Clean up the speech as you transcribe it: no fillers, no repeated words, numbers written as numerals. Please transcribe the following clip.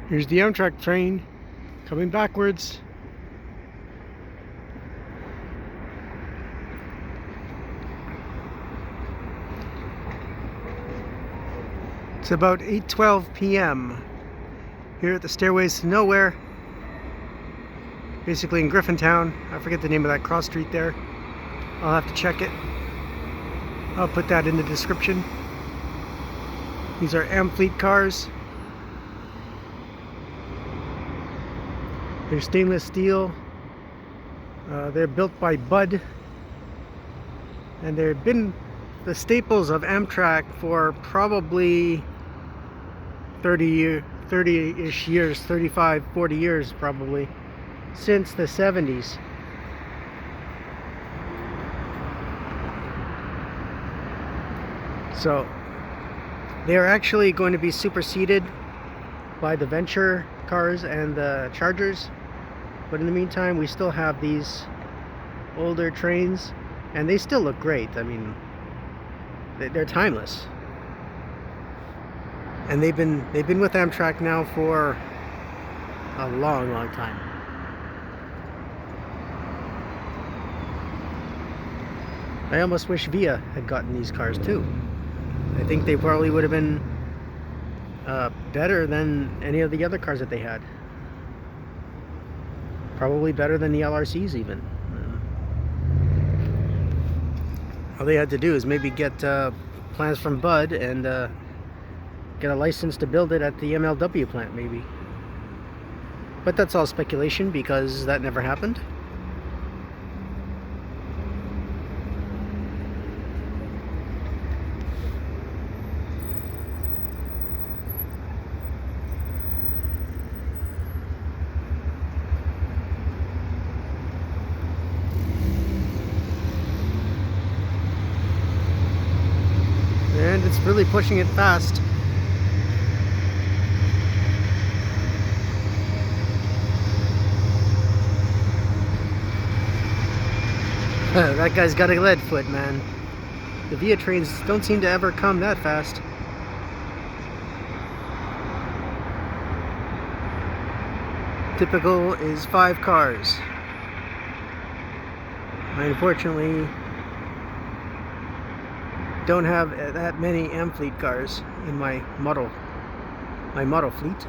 Here's the Amtrak train coming backwards. It's about 8:12 p.m. here at the Stairways to Nowhere, basically in Griffintown. I forget the name of that cross street there. I'll have to check it. I'll put that in the description. These are Amfleet cars. They're stainless steel. They're built by Budd, and they've been the staples of Amtrak for probably 30-ish years, 35, 40 years probably, since the 70s. So they are actually going to be superseded by the Venture cars and the Chargers, but in the meantime we still have these older trains, and they still look great. I mean, they're timeless, and they've been with Amtrak now for a long time. I almost wish Via had gotten these cars too. I think they probably would have been better than any of the other cars that they had. Probably better than the LRCs even. All they had to do is maybe get plans from Budd and get a license to build it at the MLW plant maybe. But that's all speculation because that never happened. And it's really pushing it fast. That guy's got a lead foot, man. The Via trains don't seem to ever come that fast. Typical is 5 cars. I unfortunately don't have that many Amfleet cars in my model fleet.